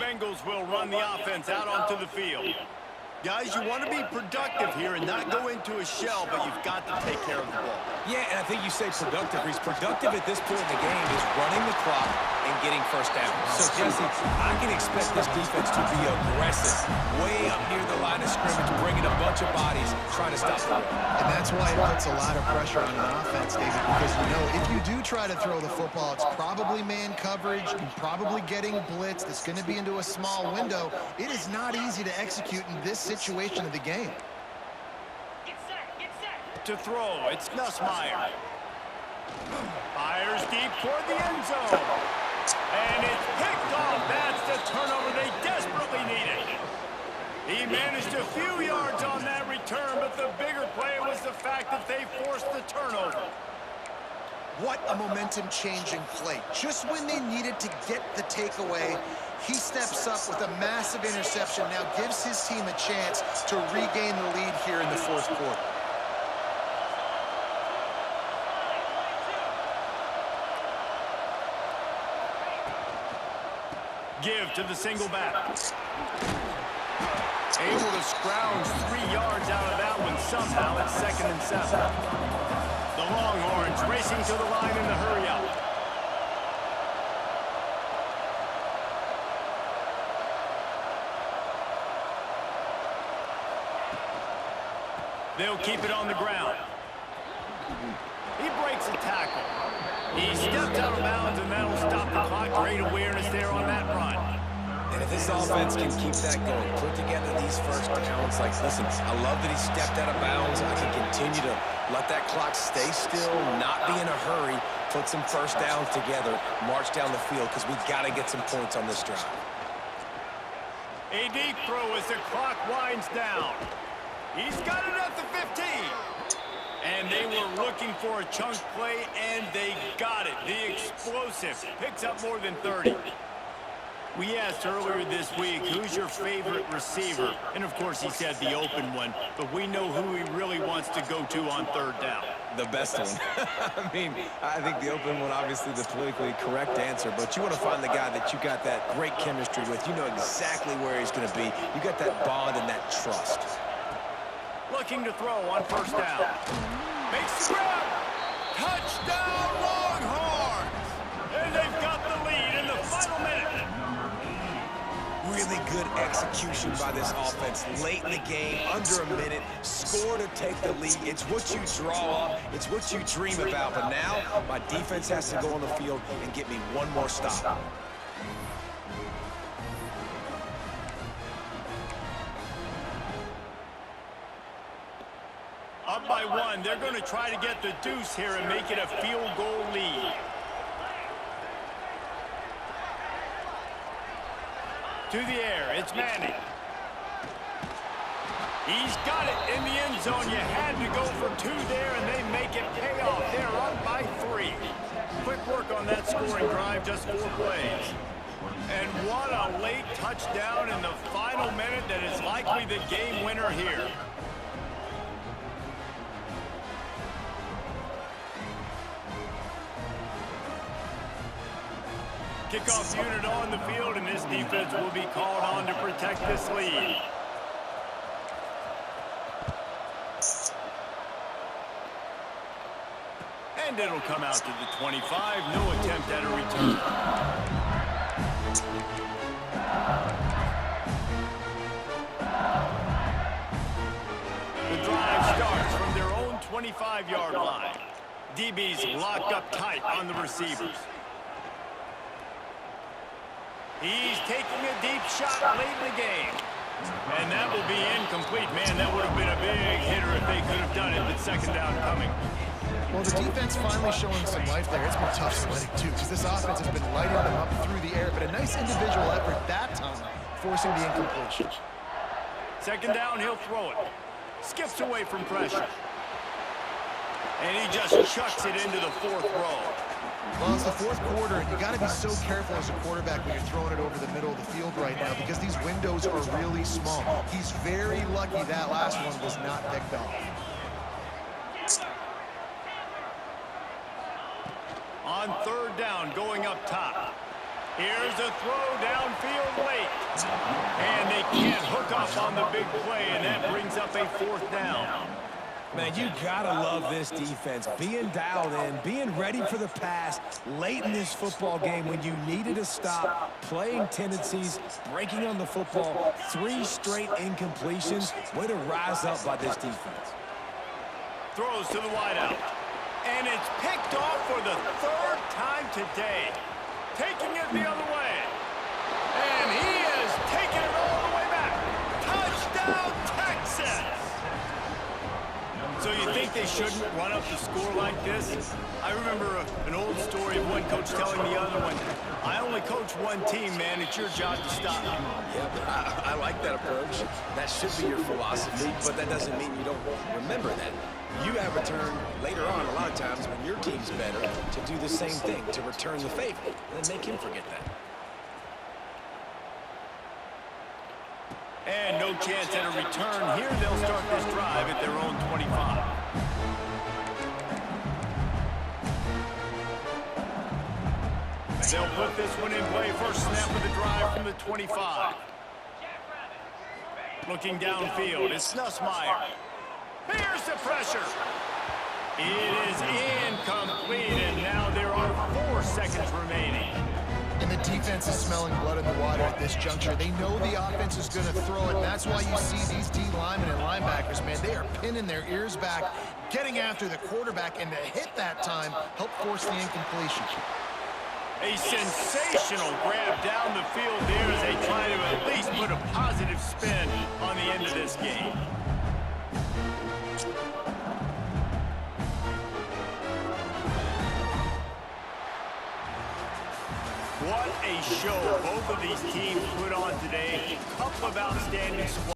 Bengals will run the offense out onto the field. Guys, you want to be productive here and not go into a shell, but you've got to take care of the ball. Yeah, and I think you say productive. He's productive at this point in the game is running the clock and getting first down. So, Jesse, I can expect this defense to be aggressive, way up near the line of scrimmage, bringing a bunch of bodies, trying to stop the run. And that's why it puts a lot of pressure on an offense, David, because you know if you do try to throw the football, it's probably man coverage, you're probably getting blitzed, it's going to be into a small window. It is not easy to execute in this situation of the game. To throw, it's Nussmeier. Fires deep toward the end zone. And it's picked off. That's the turnover they desperately needed. He managed a few yards on that return, but the bigger play was the fact that they forced the turnover. What a momentum-changing play. Just when they needed to get the takeaway, he steps up with a massive interception, now gives his team a chance to regain the lead here in the fourth quarter. Give to the single back. Able to scrounge 3 yards out of that one somehow. It's 2nd and 7. The Longhorns racing to the line in the hurry-up. They'll keep it on the ground. He breaks a tackle. He stepped out of bounds, and that'll stop the clock. Great awareness there on that run. And if this offense can keep that going, put together these first downs, like, listen, I love that he stepped out of bounds. I can continue to let that clock stay still, not be in a hurry, put some first downs together, march down the field, because we've got to get some points on this drive. A deep throw as the clock winds down. He's got it at the 15. And they were looking for a chunk play, and they got it. The explosive picks up more than 30. We asked earlier this week, who's your favorite receiver? And, of course, he said the open one, but we know who he really wants to go to on 3rd down. The best one. I mean, I think the open one, obviously the politically correct answer, but you want to find the guy that you got that great chemistry with. You know exactly where he's going to be. You got that bond and that trust. Looking to throw on 1st down. Makes the grab. Touchdown, Longhorns! And they've got the lead in the final minute. Really good execution by this offense late in the game, under a minute, score to take the lead. It's what you draw up, it's what you dream about, but now my defense has to go on the field and get me one more stop. Up by 1, they're going to try to get the deuce here and make it a field goal lead. To the air, it's Manning. He's got it in the end zone. You had to go for 2 there, and they make it pay off. They're up by 3. Quick work on that scoring drive, just 4 plays. And what a late touchdown in the final minute that is likely the game winner here. Kickoff unit on the field, and this defense will be called on to protect this lead. And it'll come out to the 25. No attempt at a return. The drive starts from their own 25-yard line. DB's locked up tight on the receivers. He's taking a deep shot late in the game. And that will be incomplete. Man, that would have been a big hitter if they could have done it, but 2nd down coming. Well, the defense finally showing some life there. It's been tough sledding, too, because this offense has been lighting them up through the air, but a nice individual effort that time, forcing the incompletion. 2nd down, he'll throw it. Skips away from pressure. And he just chucks it into the 4th row. Well, it's the 4th quarter, and you got to be so careful as a quarterback when you're throwing it over the middle of the field right now because these windows are really small. He's very lucky that last one was not picked off. On 3rd down, going up top. Here's a throw downfield late. And they can't hook up on the big play, and that brings up a 4th down. Man, you gotta love this defense. Being dialed in, being ready for the pass late in this football game when you needed to stop, playing tendencies, breaking on the football, 3 straight incompletions. Way to rise up by this defense. Throws to the wideout. And it's picked off for the 3rd time today. Taking it the other way. And he is taking it all the way back. Touchdown, Texas! So you think they shouldn't run up the score like this? I remember an old story of one coach telling the other one, I only coach one team, man. It's your job to stop me. Yep, I like that approach. That should be your philosophy, but that doesn't mean you don't remember that. You have a turn later on a lot of times when your team's better to do the same thing, to return the favor, and make him forget that. And no chance at a return here. They'll start this drive at their own 25. They'll put this one in play. First snap of the drive from the 25. Looking downfield, it's Nussmeier. Here's the pressure. It is incomplete, and now there are 4 seconds remaining. And the defense is smelling blood in the water at this juncture. They know the offense is going to throw it. And that's why you see these D linemen and linebackers, man, they are pinning their ears back, getting after the quarterback, and to hit that time, help force the incompletion. A sensational grab down the field there as they try to at least put a positive spin on the end of this game. What a show both of these teams put on today. A couple of outstanding